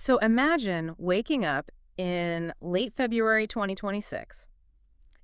So imagine waking up in late February 2026.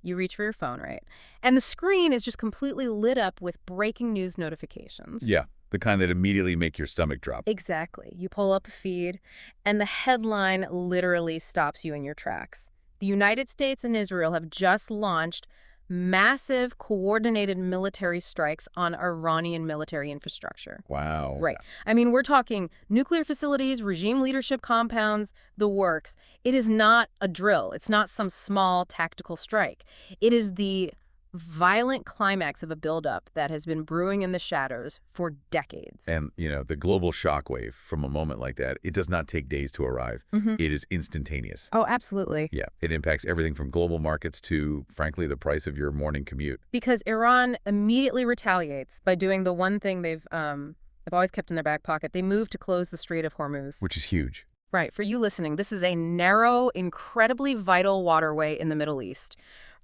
You reach for your phone, right? And the screen is just completely lit up with breaking news notifications. Yeah, the kind that immediately make your stomach drop. Exactly. You pull up a feed, and the headline literally stops you in your tracks. The United States and Israel have just launched massive coordinated military strikes on Iranian military infrastructure. Wow. Right. I mean, we're talking nuclear facilities, regime leadership compounds, the works. It is not a drill. It's not some small tactical strike. It is the violent climax of a buildup that has been brewing in the shadows for decades. And, the global shockwave from a moment like that, it does not take days to arrive. Hmm. It is instantaneous. Oh, absolutely. Yeah, it impacts everything from global markets to, frankly, the price of your morning commute. Because Iran immediately retaliates by doing the one thing they've always kept in their back pocket. They move to close the Strait of Hormuz. Which is huge. Right. For you listening, this is a narrow, incredibly vital waterway in the Middle East.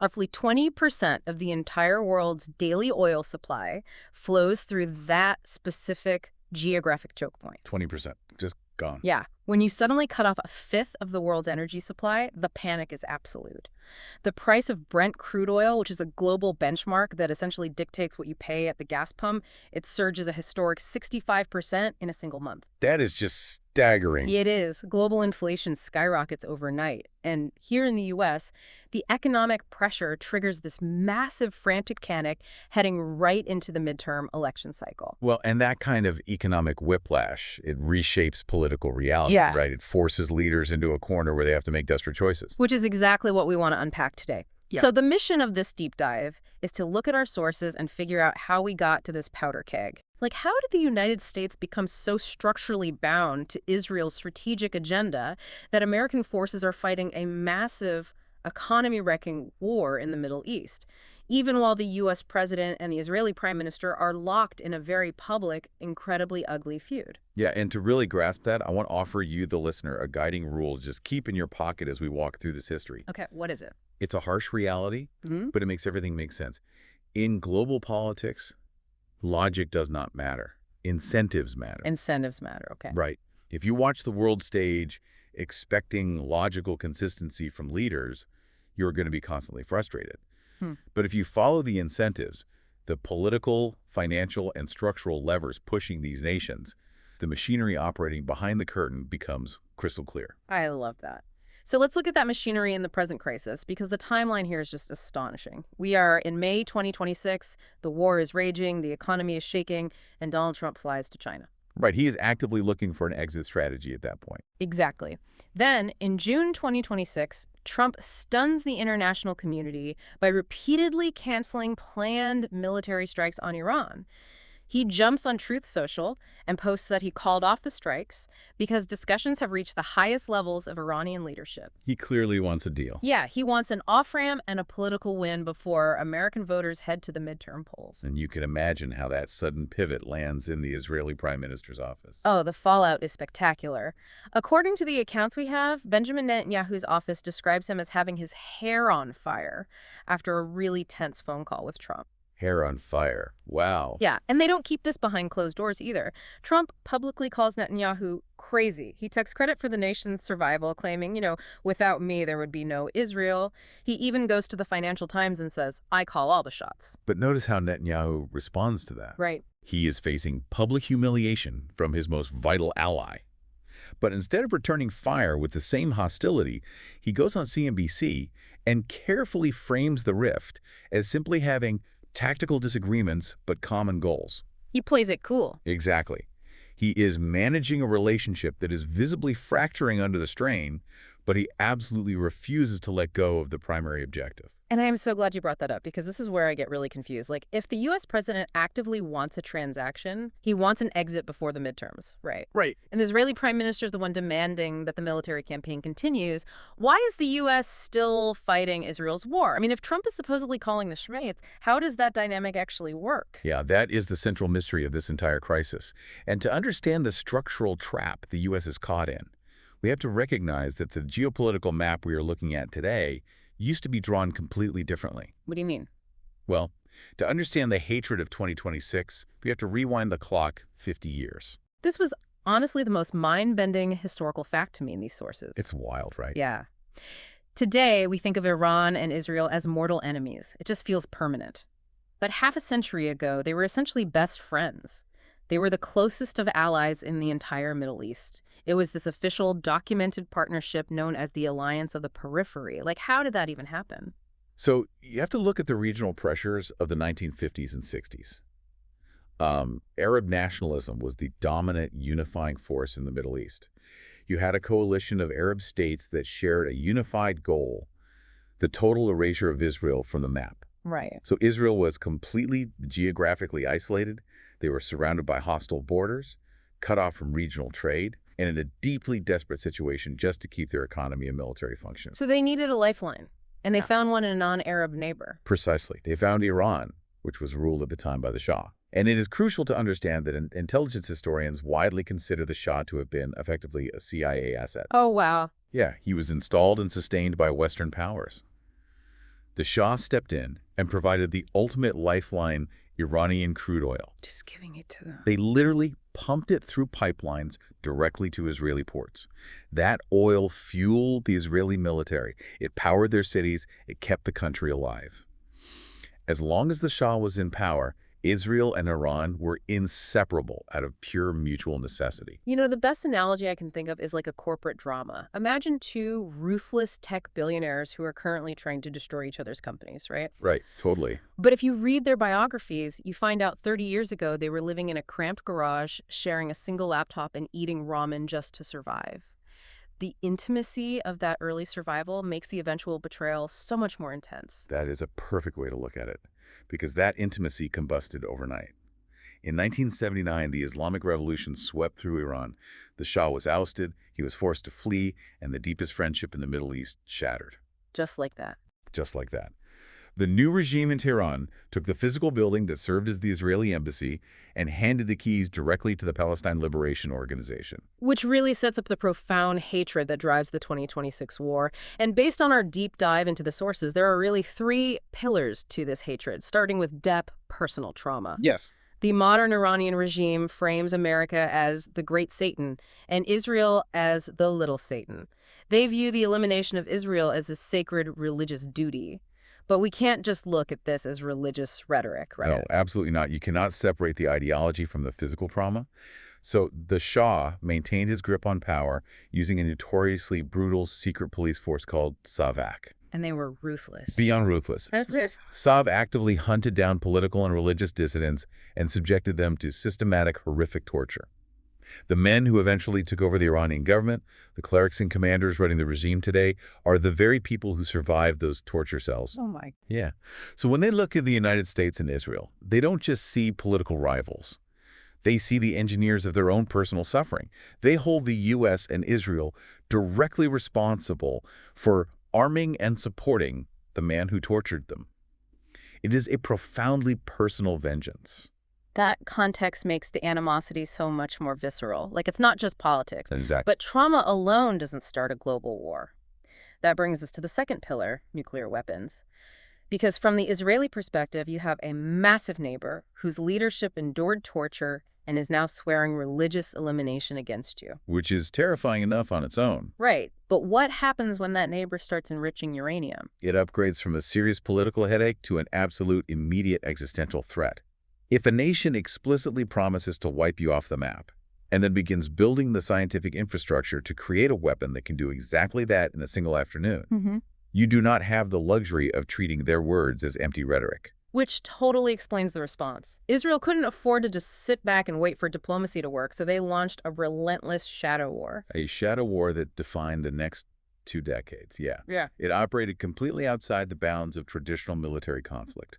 Roughly 20% of the entire world's daily oil supply flows through that specific geographic choke point. 20%. Just gone. Yeah. When you suddenly cut off a fifth of the world's energy supply, the panic is absolute. The price of Brent crude oil, which is a global benchmark that essentially dictates what you pay at the gas pump, it surges a historic 65% in a single month. That is just staggering. It is. Global inflation skyrockets overnight. And here in the U.S., the economic pressure triggers this massive frantic panic heading right into the midterm election cycle. Well, and that kind of economic whiplash, it reshapes political reality, Yeah. right? It forces leaders into a corner where they have to make desperate choices. Which is exactly what we want to unpack today. Yeah. So the mission of this deep dive is to look at our sources and figure out how we got to this powder keg. Like, how did the United States become so structurally bound to Israel's strategic agenda that American forces are fighting a massive economy-wrecking war in the Middle East, even while the U.S. president and the Israeli prime minister are locked in a very public, incredibly ugly feud? Yeah, and to really grasp that, I want to offer you, the listener, a guiding rule to just keep in your pocket as we walk through this history. Okay, what is it? It's a harsh reality, but it makes everything make sense. In global politics, logic does not matter. Incentives matter. Incentives matter, okay. Right. If you watch the world stage expecting logical consistency from leaders, you're going to be constantly frustrated. But if you follow the incentives, the political, financial, and structural levers pushing these nations, the machinery operating behind the curtain becomes crystal clear. I love that. So let's look at that machinery in the present crisis, because the timeline here is just astonishing. We are in May 2026, the war is raging, the economy is shaking, and Donald Trump flies to China. Right, he is actively looking for an exit strategy at that point. Exactly. Then, in June 2026, Trump stuns the international community by repeatedly canceling planned military strikes on Iran. He jumps on Truth Social and posts that he called off the strikes because discussions have reached the highest levels of Iranian leadership. He clearly wants a deal. Yeah, he wants an off-ramp and a political win before American voters head to the midterm polls. And you can imagine how that sudden pivot lands in the Israeli prime minister's office. Oh, the fallout is spectacular. According to the accounts we have, Benjamin Netanyahu's office describes him as having his hair on fire after a really tense phone call with Trump. Hair on fire. Wow. Yeah, and they don't keep this behind closed doors either. Trump publicly calls Netanyahu crazy. He takes credit for the nation's survival, claiming, without me, there would be no Israel. He even goes to the Financial Times and says, I call all the shots. But notice how Netanyahu responds to that. Right. He is facing public humiliation from his most vital ally. But instead of returning fire with the same hostility, he goes on CNBC and carefully frames the rift as simply having tactical disagreements, but common goals. He plays it cool. Exactly. He is managing a relationship that is visibly fracturing under the strain, but he absolutely refuses to let go of the primary objective. And I am so glad you brought that up, because this is where I get really confused. Like, if the U.S. president actively wants a transaction, he wants an exit before the midterms, right? Right. And the Israeli prime minister is the one demanding that the military campaign continues. Why is the U.S. still fighting Israel's war? I mean, if Trump is supposedly calling the shots, how does that dynamic actually work? Yeah, that is the central mystery of this entire crisis. And to understand the structural trap the U.S. is caught in, we have to recognize that the geopolitical map we are looking at today used to be drawn completely differently. What do you mean? Well, to understand the hatred of 2026, we have to rewind the clock 50 years. This was honestly the most mind-bending historical fact to me in these sources. It's wild, right? Yeah. Today, we think of Iran and Israel as mortal enemies. It just feels permanent. But half a century ago, they were essentially best friends. They were the closest of allies in the entire Middle East. It was this official, documented partnership known as the Alliance of the Periphery. Like, how did that even happen? So you have to look at the regional pressures of the 1950s and 60s. Arab nationalism was the dominant unifying force in the Middle East. You had a coalition of Arab states that shared a unified goal, the total erasure of Israel from the map. Right. So Israel was completely geographically isolated. They were surrounded by hostile borders, cut off from regional trade, and in a deeply desperate situation just to keep their economy and military function. So they needed a lifeline, and they Yeah. found one in a non-Arab neighbor. Precisely. They found Iran, which was ruled at the time by the Shah. And it is crucial to understand that intelligence historians widely consider the Shah to have been effectively a CIA asset. Oh, wow. Yeah, he was installed and sustained by Western powers. The Shah stepped in and provided the ultimate lifeline, Iranian crude oil. Just giving it to them. They literally pumped it through pipelines directly to Israeli ports. That oil fueled the Israeli military. It powered their cities. It kept the country alive. As long as the Shah was in power, Israel and Iran were inseparable out of pure mutual necessity. You know, the best analogy I can think of is like a corporate drama. Imagine two ruthless tech billionaires who are currently trying to destroy each other's companies, right? Right, totally. But if you read their biographies, you find out 30 years ago they were living in a cramped garage, sharing a single laptop and eating ramen just to survive. The intimacy of that early survival makes the eventual betrayal so much more intense. That is a perfect way to look at it, because that intimacy combusted overnight. In 1979, the Islamic Revolution swept through Iran. The Shah was ousted, he was forced to flee, and the deepest friendship in the Middle East shattered. Just like that. Just like that. The new regime in Tehran took the physical building that served as the Israeli embassy and handed the keys directly to the Palestine Liberation Organization. Which really sets up the profound hatred that drives the 2026 war. And based on our deep dive into the sources, there are really three pillars to this hatred, starting with depth, personal trauma. Yes. The modern Iranian regime frames America as the Great Satan and Israel as the Little Satan. They view the elimination of Israel as a sacred religious duty. But we can't just look at this as religious rhetoric, right? No, absolutely not. You cannot separate the ideology from the physical trauma. So the Shah maintained his grip on power using a notoriously brutal secret police force called SAVAK. And they were ruthless. Beyond ruthless. Sav actively hunted down political and religious dissidents and subjected them to systematic, horrific torture. The men who eventually took over the Iranian government, the clerics and commanders running the regime today, are the very people who survived those torture cells. Oh my. Yeah. So when they look at the United States and Israel, they don't just see political rivals. They see the engineers of their own personal suffering. They hold the U.S. and Israel directly responsible for arming and supporting the man who tortured them. It is a profoundly personal vengeance. That context makes the animosity so much more visceral. Like, it's not just politics. Exactly. But trauma alone doesn't start a global war. That brings us to the second pillar, nuclear weapons. Because from the Israeli perspective, you have a massive neighbor whose leadership endured torture and is now swearing religious elimination against you. Which is terrifying enough on its own. Right. But what happens when that neighbor starts enriching uranium? It upgrades from a serious political headache to an absolute immediate existential threat. If a nation explicitly promises to wipe you off the map and then begins building the scientific infrastructure to create a weapon that can do exactly that in a single afternoon, you do not have the luxury of treating their words as empty rhetoric. Which totally explains the response. Israel couldn't afford to just sit back and wait for diplomacy to work, so they launched a relentless shadow war. A shadow war that defined the next 2 decades, yeah. It operated completely outside the bounds of traditional military conflict.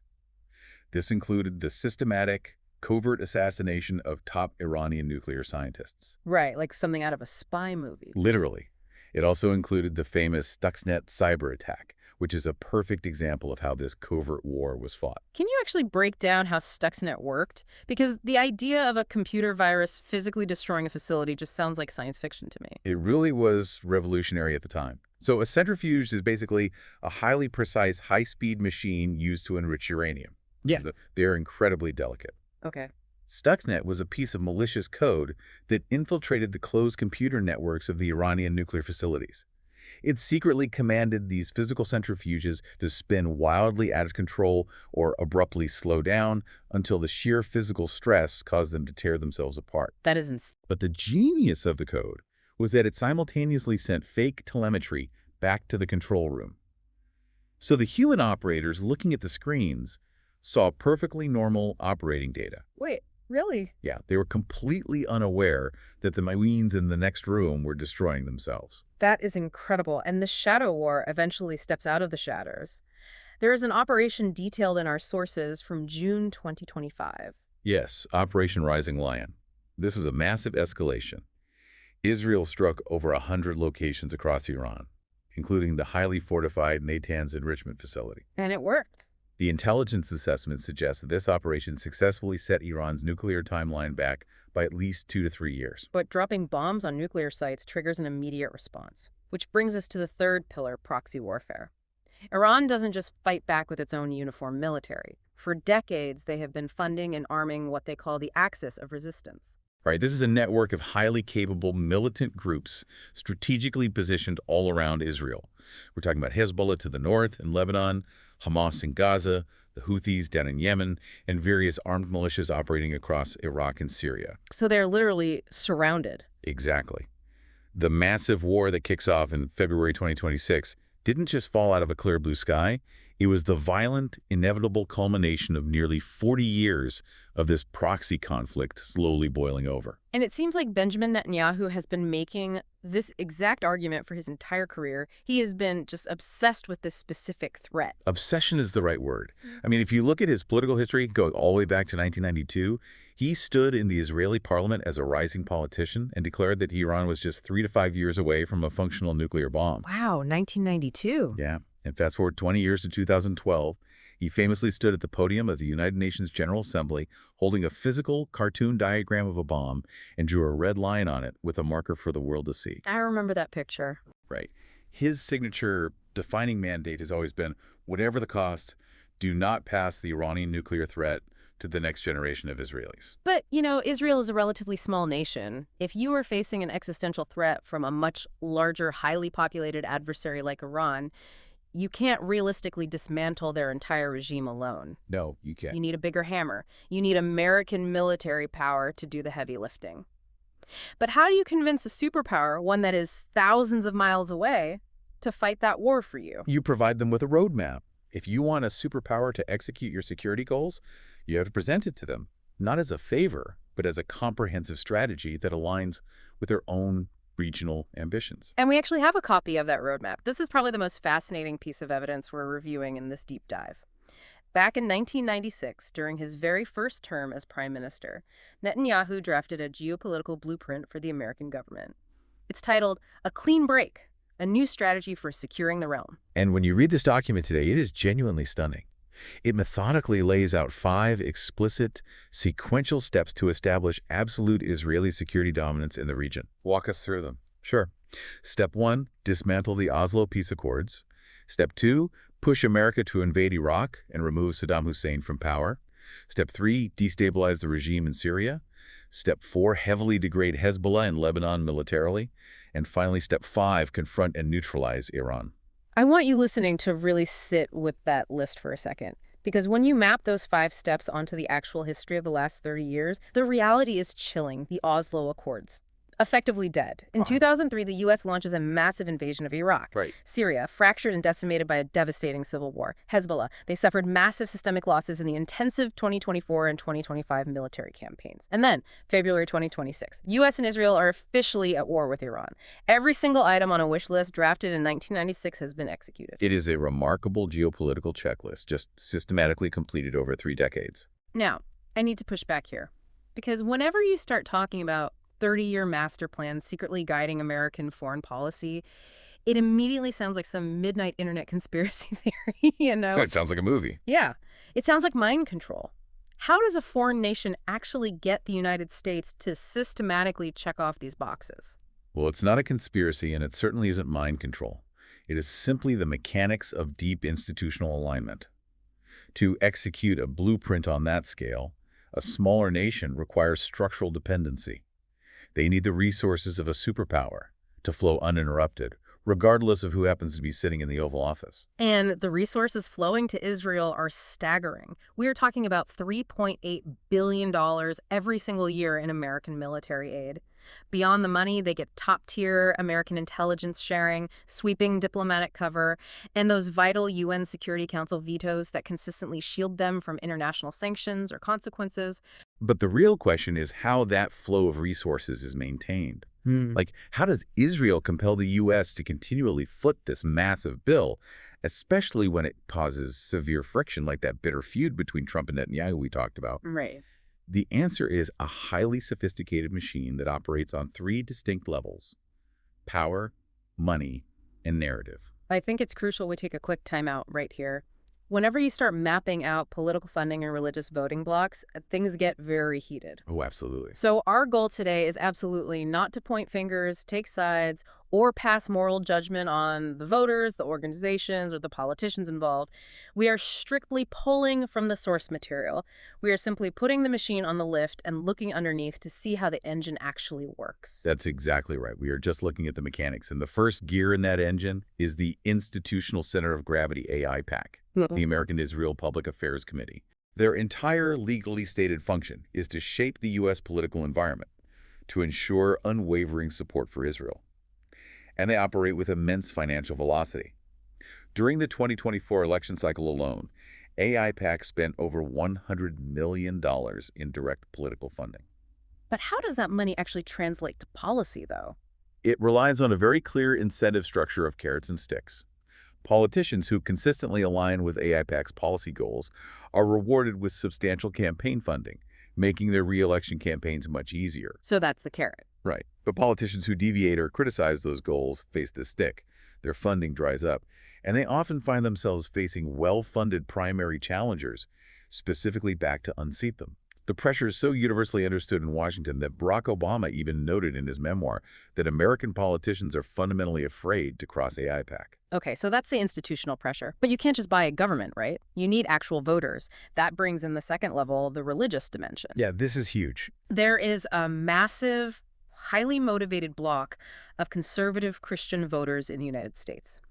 This included the systematic, covert assassination of top Iranian nuclear scientists. Right, like something out of a spy movie. Literally. It also included the famous Stuxnet cyber attack, which is a perfect example of how this covert war was fought. Can you actually break down how Stuxnet worked? Because the idea of a computer virus physically destroying a facility just sounds like science fiction to me. It really was revolutionary at the time. So a centrifuge is basically a highly precise, high-speed machine used to enrich uranium. Yeah. They're incredibly delicate. Okay. Stuxnet was a piece of malicious code that infiltrated the closed computer networks of the Iranian nuclear facilities. It secretly commanded these physical centrifuges to spin wildly out of control or abruptly slow down until the sheer physical stress caused them to tear themselves apart. That is insane. But the genius of the code was that it simultaneously sent fake telemetry back to the control room. So the human operators looking at the screens saw perfectly normal operating data. Wait, really? Yeah, they were completely unaware that the machines in the next room were destroying themselves. That is incredible. And the Shadow War eventually steps out of the shadows. There is an operation detailed in our sources from June 2025. Yes, Operation Rising Lion. This was a massive escalation. Israel struck over 100 locations across Iran, including the highly fortified Natanz enrichment facility. And it worked. The intelligence assessment suggests that this operation successfully set Iran's nuclear timeline back by at least 2 to 3 years. But dropping bombs on nuclear sites triggers an immediate response, which brings us to the third pillar, proxy warfare. Iran doesn't just fight back with its own uniformed military. For decades, they have been funding and arming what they call the axis of resistance. Right, this is a network of highly capable militant groups strategically positioned all around Israel. We're talking about Hezbollah to the north in Lebanon, Hamas in Gaza, the Houthis down in Yemen, and various armed militias operating across Iraq and Syria. So they're literally surrounded. Exactly. The massive war that kicks off in February 2026 didn't just fall out of a clear blue sky. It was the violent, inevitable culmination of nearly 40 years of this proxy conflict slowly boiling over. And it seems like Benjamin Netanyahu has been making this exact argument for his entire career. He has been just obsessed with this specific threat. Obsession is the right word. I mean, if you look at his political history, going all the way back to 1992, he stood in the Israeli parliament as a rising politician and declared that Iran was just 3 to 5 years away from a functional nuclear bomb. Wow, 1992. Yeah. And fast forward 20 years to 2012, he famously stood at the podium of the United Nations General Assembly holding a physical cartoon diagram of a bomb and drew a red line on it with a marker for the world to see. I remember that picture. Right. His signature defining mandate has always been, whatever the cost, do not pass the Iranian nuclear threat to the next generation of Israelis. But, you know, Israel is a relatively small nation. If you were facing an existential threat from a much larger, highly populated adversary like Iran, you can't realistically dismantle their entire regime alone. No, you can't. You need a bigger hammer. You need American military power to do the heavy lifting. But how do you convince a superpower, one that is thousands of miles away, to fight that war for you? You provide them with a roadmap. If you want a superpower to execute your security goals, you have to present it to them, not as a favor, but as a comprehensive strategy that aligns with their own regional ambitions. And we actually have a copy of that roadmap. This is probably the most fascinating piece of evidence we're reviewing in this deep dive. Back in 1996, during his very first term as prime minister, Netanyahu drafted a geopolitical blueprint for the American government. It's titled A Clean Break, a new strategy for securing the realm. And when you read this document today, it is genuinely stunning. It methodically lays out 5 explicit, sequential steps to establish absolute Israeli security dominance in the region. Walk us through them. Sure. Step 1, dismantle the Oslo peace accords. Step 2, push America to invade Iraq and remove Saddam Hussein from power. Step 3, destabilize the regime in Syria. Step 4, heavily degrade Hezbollah in Lebanon militarily. And finally, Step 5, confront and neutralize Iran. I want you listening to really sit with that list for a second. Because when you map those 5 steps onto the actual history of the last 30 years, the reality is chilling. The Oslo Accords. Effectively dead. In 2003, the U.S. launches a massive invasion of Iraq. Right. Syria, fractured and decimated by a devastating civil war. Hezbollah, they suffered massive systemic losses in the intensive 2024 and 2025 military campaigns. And then, February 2026, U.S. and Israel are officially at war with Iran. Every single item on a wish list drafted in 1996 has been executed. It is a remarkable geopolitical checklist, just systematically completed over 3 decades. Now, I need to push back here. Because whenever you start talking about 30-year master plan secretly guiding American foreign policy, it immediately sounds like some midnight internet conspiracy theory, you know? So it sounds like a movie. Yeah. It sounds like mind control. How does a foreign nation actually get the United States to systematically check off these boxes? Well, it's not a conspiracy, and it certainly isn't mind control. It is simply the mechanics of deep institutional alignment. To execute a blueprint on that scale, A smaller nation requires structural dependency. They need the resources of a superpower to flow uninterrupted, regardless of who happens to be sitting in the Oval Office. And the resources flowing to Israel are staggering. We are talking about $3.8 billion every single year in American military aid. Beyond the money, they get top-tier American intelligence sharing, sweeping diplomatic cover, and those vital UN Security Council vetoes that consistently shield them from international sanctions or consequences. But the real question is how that flow of resources is maintained. Like, how does Israel compel the U.S. to continually foot this massive bill, especially when it causes severe friction like that bitter feud between Trump and Netanyahu we talked about? Right. The answer is a highly sophisticated machine that operates on three distinct levels: power, money, and narrative. I think it's crucial we take a quick timeout right here. Whenever you start mapping out political funding and religious voting blocks, things get very heated. Oh, absolutely. So our goal today is absolutely not to point fingers, take sides, or pass moral judgment on the voters, the organizations, or the politicians involved. We are strictly pulling from the source material. We are simply putting the machine on the lift and looking underneath to see how the engine actually works. That's exactly right. We are just looking at the mechanics. And the first gear in that engine is the Institutional Center of Gravity AI PAC, the American Israel Public Affairs Committee. Their entire legally stated function is to shape the U.S. political environment, to ensure unwavering support for Israel. And they operate with immense financial velocity. During the 2024 election cycle alone, AIPAC spent over $100 million in direct political funding. But how does that money actually translate to policy, though? It relies on a very clear incentive structure of carrots and sticks. Politicians who consistently align with AIPAC's policy goals are rewarded with substantial campaign funding, making their re-election campaigns much easier. So that's the carrot. Right. But politicians who deviate or criticize those goals face the stick. Their funding dries up, and they often find themselves facing well-funded primary challengers, specifically backed to unseat them. The pressure is so universally understood in Washington that Barack Obama even noted in his memoir that American politicians are fundamentally afraid to cross AIPAC. Okay, so that's the institutional pressure. But you can't just buy a government, right? You need actual voters. That brings in the second level, the religious dimension. Yeah, this is huge. There is a massive, highly motivated block of conservative Christian voters in the United States.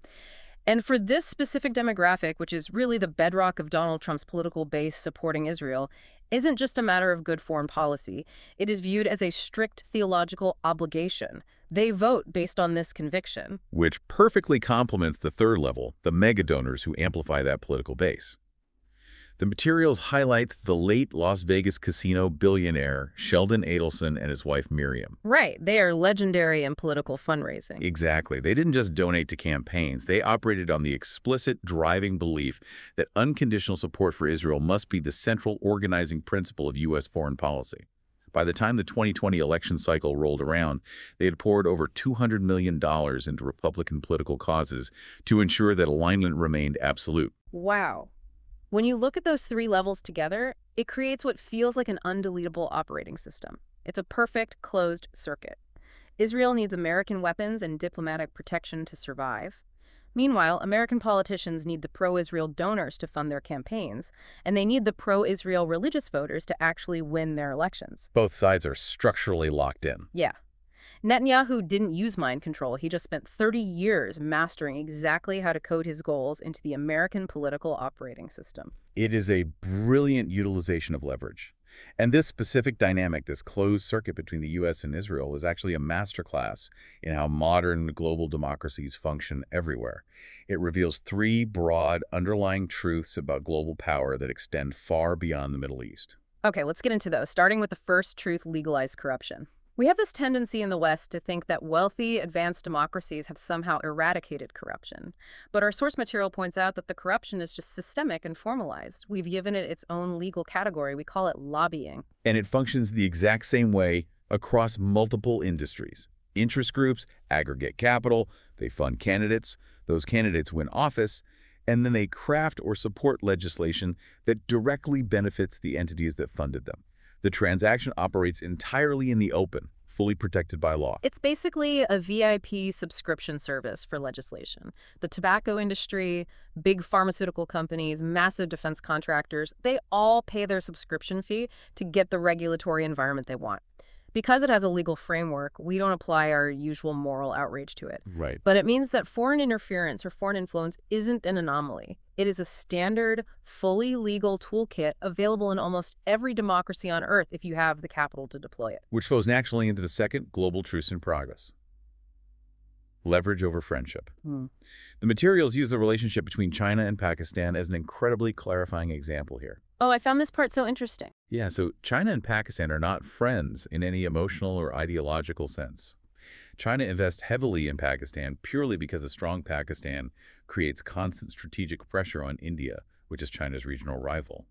And for this specific demographic, which is really the bedrock of Donald Trump's political base supporting Israel, isn't just a matter of good foreign policy. It is viewed as a strict theological obligation. They vote based on this conviction. Which perfectly complements the third level, the mega donors who amplify that political base. The materials highlight the late Las Vegas casino billionaire Sheldon Adelson and his wife Miriam. Right. They are legendary in political fundraising. Exactly. They didn't just donate to campaigns. They operated on the explicit driving belief that unconditional support for Israel must be the central organizing principle of U.S. foreign policy. By the time the 2020 election cycle rolled around, they had poured over $200 million into Republican political causes to ensure that alignment remained absolute. Wow. When you look at those three levels together, it creates what feels like an undeletable operating system. It's a perfect closed circuit. Israel needs American weapons and diplomatic protection to survive. Meanwhile, American politicians need the pro-Israel donors to fund their campaigns, and they need the pro-Israel religious voters to actually win their elections. Both sides are structurally locked in. Yeah. Netanyahu didn't use mind control. He just spent 30 years mastering exactly how to code his goals into the American political operating system. It is a brilliant utilization of leverage. And this specific dynamic, this closed circuit between the U.S. and Israel, is actually a masterclass in how modern global democracies function everywhere. It reveals three broad underlying truths about global power that extend far beyond the Middle East. Okay, let's get into those, starting with the first truth: legalized corruption. We have this tendency in the West to think that wealthy, advanced democracies have somehow eradicated corruption. But our source material points out that the corruption is just systemic and formalized. We've given it its own legal category. We call it lobbying. And it functions the exact same way across multiple industries. Interest groups aggregate capital, they fund candidates, those candidates win office, and then they craft or support legislation that directly benefits the entities that funded them. The transaction operates entirely in the open, fully protected by law. It's basically a VIP subscription service for legislation. The tobacco industry, big pharmaceutical companies, massive defense contractors, they all pay their subscription fee to get the regulatory environment they want. Because it has a legal framework, we don't apply our usual moral outrage to it. Right. But it means that foreign interference or foreign influence isn't an anomaly. It is a standard, fully legal toolkit available in almost every democracy on Earth if you have the capital to deploy it. Which flows naturally into the second global truce in progress: leverage over friendship. Hmm. The materials use the relationship between China and Pakistan as an incredibly clarifying example here. Oh, I found this part so interesting. Yeah, so China and Pakistan are not friends in any emotional or ideological sense. China invests heavily in Pakistan purely because a strong Pakistan creates constant strategic pressure on India, which is China's regional rival.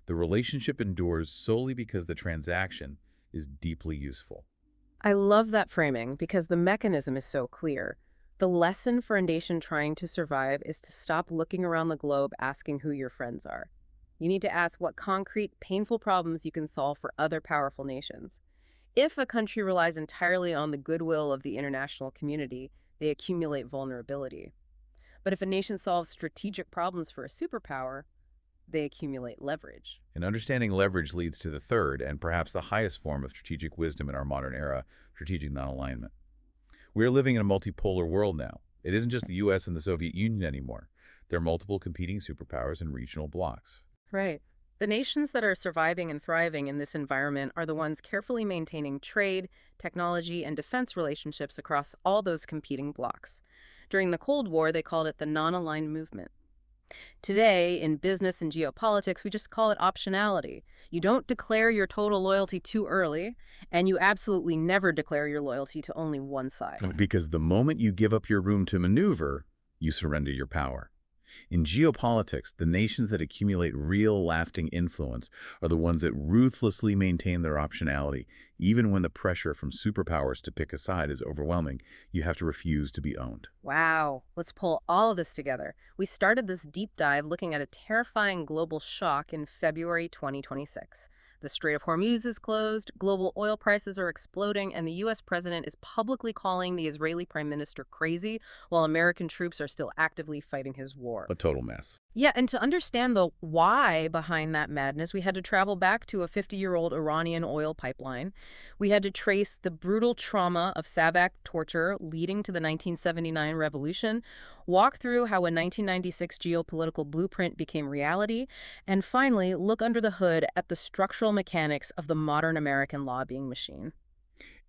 The relationship endures solely because the transaction is deeply useful. I love that framing because the mechanism is so clear. The lesson for a nation trying to survive is to stop looking around the globe asking who your friends are. You need to ask what concrete, painful problems you can solve for other powerful nations. If a country relies entirely on the goodwill of the international community, they accumulate vulnerability. But if a nation solves strategic problems for a superpower, they accumulate leverage. And understanding leverage leads to the third and perhaps the highest form of strategic wisdom in our modern era: strategic non-alignment. We are living in a multipolar world now. It isn't just the US and the Soviet Union anymore. There are multiple competing superpowers and regional blocs. Right. The nations that are surviving and thriving in this environment are the ones carefully maintaining trade, technology, and defense relationships across all those competing blocs. During the Cold War, they called it the non-aligned movement. Today, in business and geopolitics, we just call it optionality. You don't declare your total loyalty too early, and you absolutely never declare your loyalty to only one side. Because the moment you give up your room to maneuver, you surrender your power. In geopolitics, the nations that accumulate real lasting influence are the ones that ruthlessly maintain their optionality. Even when the pressure from superpowers to pick a side is overwhelming, you have to refuse to be owned. Wow, let's pull all of this together. We started this deep dive looking at a terrifying global shock in February 2026. The Strait of Hormuz is closed, global oil prices are exploding, and the U.S. president is publicly calling the Israeli prime minister crazy while American troops are still actively fighting his war. A total mess. Yeah, and to understand the why behind that madness, we had to travel back to a 50-year-old Iranian oil pipeline. We had to trace the brutal trauma of Savak torture leading to the 1979 revolution, walk through how a 1996 geopolitical blueprint became reality, and finally look under the hood at the structural mechanics of the modern American lobbying machine.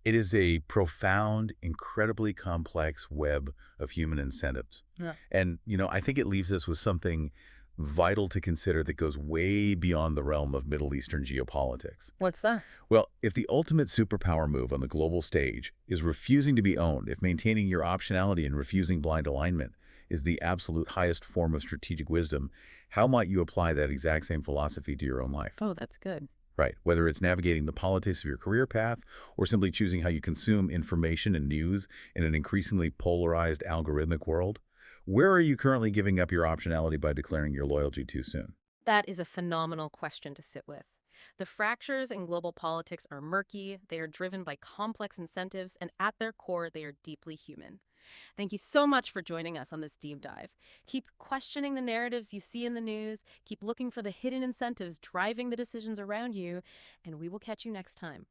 It is a profound, incredibly complex web of human incentives. Yeah. And, I think it leaves us with something vital to consider that goes way beyond the realm of Middle Eastern geopolitics. What's that? Well, if the ultimate superpower move on the global stage is refusing to be owned, if maintaining your optionality and refusing blind alignment is the absolute highest form of strategic wisdom, how might you apply that exact same philosophy to your own life? Oh, that's good. Right. Whether it's navigating the politics of your career path or simply choosing how you consume information and news in an increasingly polarized algorithmic world, where are you currently giving up your optionality by declaring your loyalty too soon? That is a phenomenal question to sit with. The fractures in global politics are murky, they are driven by complex incentives, and at their core, they are deeply human. Thank you so much for joining us on this deep dive. Keep questioning the narratives you see in the news, keep looking for the hidden incentives driving the decisions around you, and we will catch you next time.